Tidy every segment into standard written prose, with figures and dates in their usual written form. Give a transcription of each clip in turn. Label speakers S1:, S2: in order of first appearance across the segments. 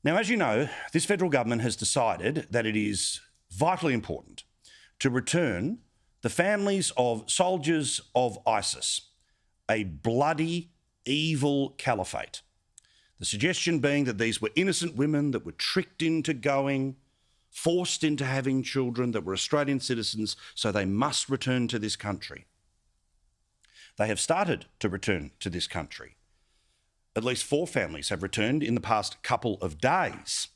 S1: Now, as you know, this federal government has decided that it is vitally important to return the families of soldiers of ISIS, a bloody, evil caliphate. The suggestion being that these were innocent women that were tricked into going, forced into having children, that were Australian citizens, so they must return to this country. They have started to return to this country. At least 4 families have returned in the past couple of days.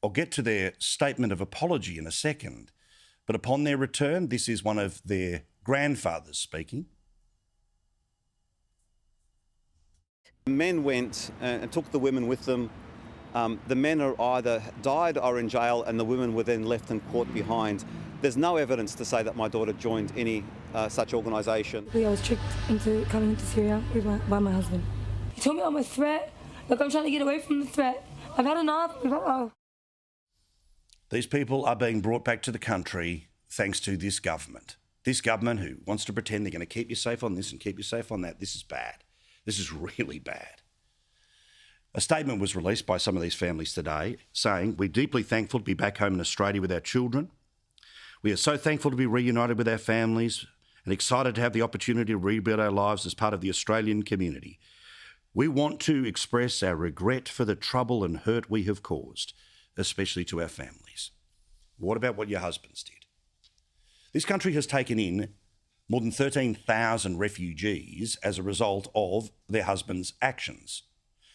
S1: I'll get to their statement of apology in a second, but upon their return, this is one of their grandfathers speaking.
S2: Men went and took the women with them. The men are either died or in jail, and the women were then left and caught behind. There's no evidence to say that my daughter joined any such organisation.
S3: I was tricked into coming into Syria by my husband. He told me I'm a threat. Look, I'm trying to get away from the threat. I've had enough.
S1: These people are being brought back to the country thanks to this government. This government who wants to pretend they're going to keep you safe on this and keep you safe on that. This is bad. This is really bad. A statement was released by some of these families today saying, "We're deeply thankful to be back home in Australia with our children. We are so thankful to be reunited with our families and excited to have the opportunity to rebuild our lives as part of the Australian community. We want to express our regret for the trouble and hurt we have caused, especially to our families." What about what your husbands did? This country has taken in more than 13,000 refugees as a result of their husbands' actions.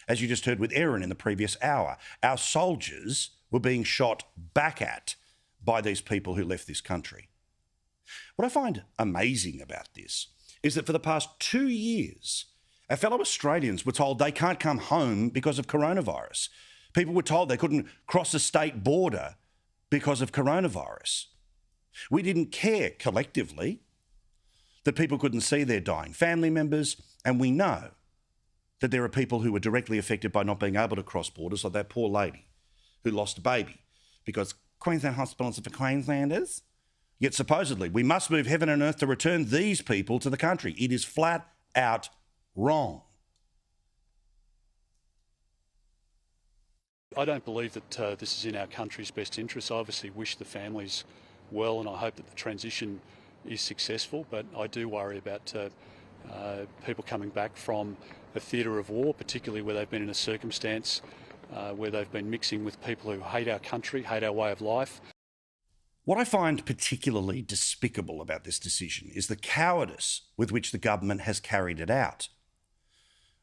S1: As you just heard with Erin in the previous hour, our soldiers were being shot back at by these people who left this country. What I find amazing about this is that for the past 2 years, our fellow Australians were told they can't come home because of coronavirus. People were told they couldn't cross a state border because of coronavirus. We didn't care collectively that people couldn't see their dying family members, and we know that there are people who were directly affected by not being able to cross borders, like that poor lady who lost a baby because Queensland hospitals are for Queenslanders. Yet supposedly we must move heaven and earth to return these people to the country. It is flat out wrong.
S4: I don't believe that this is in our country's best interest. I obviously wish the families well, and I hope that the transition is successful, but I do worry about people coming back from a theatre of war, particularly where they've been in a circumstance where they've been mixing with people who hate our country, hate our way of life.
S1: What I find particularly despicable about this decision is the cowardice with which the government has carried it out.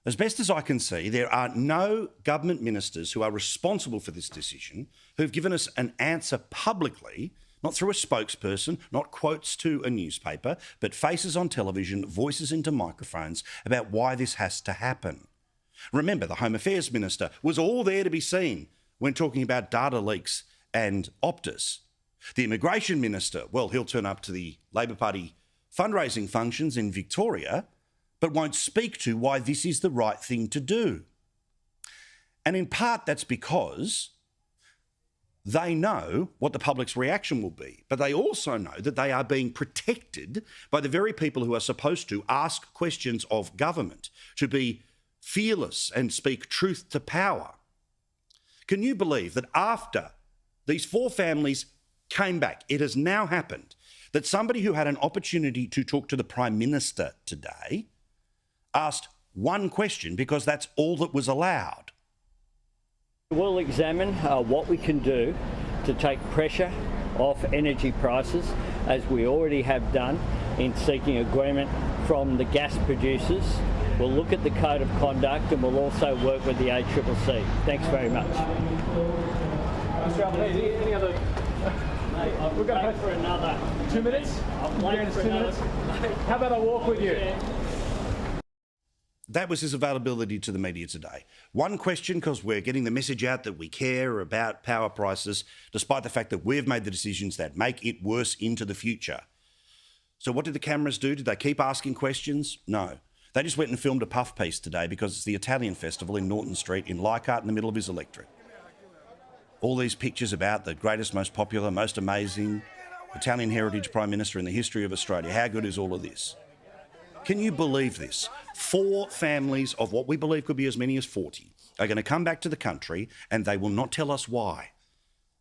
S1: As best as I can see, there are no government ministers who are responsible for this decision who've given us an answer publicly, not through a spokesperson, not quotes to a newspaper, but faces on television, voices into microphones about why this has to happen. Remember, the Home Affairs Minister was all there to be seen when talking about data leaks and Optus. The Immigration Minister, well, he'll turn up to the Labor Party fundraising functions in Victoria, but won't speak to why this is the right thing to do. And in part, that's because they know what the public's reaction will be, but they also know that they are being protected by the very people who are supposed to ask questions of government, to be fearless and speak truth to power. Can you believe that after these 4 families came back, it has now happened that somebody who had an opportunity to talk to the Prime Minister today asked one question because that's all that was allowed?
S5: We'll examine what we can do to take pressure off energy prices, as we already have done in seeking agreement from the gas producers. We'll look at the code of conduct, and we'll also work with the ACCC. Thanks very much.
S6: Any other?
S5: We're going to go for another
S6: 2 minutes.
S5: I'm waiting for 2 minutes.
S6: How about I walk with you?
S5: Yeah.
S1: That was his availability to the media today. One question, because we're getting the message out that we care about power prices, despite the fact that we've made the decisions that make it worse into the future. So what did the cameras do? Did they keep asking questions? No. They just went and filmed a puff piece today because it's the Italian festival in Norton Street in Leichhardt in the middle of his electorate. All these pictures about the greatest, most popular, most amazing Italian heritage Prime Minister in the history of Australia. How good is all of this? Can you believe this? 4 families of what we believe could be as many as 40 are going to come back to the country and they will not tell us why.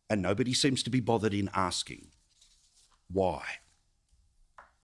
S1: And nobody seems to be bothered in asking why.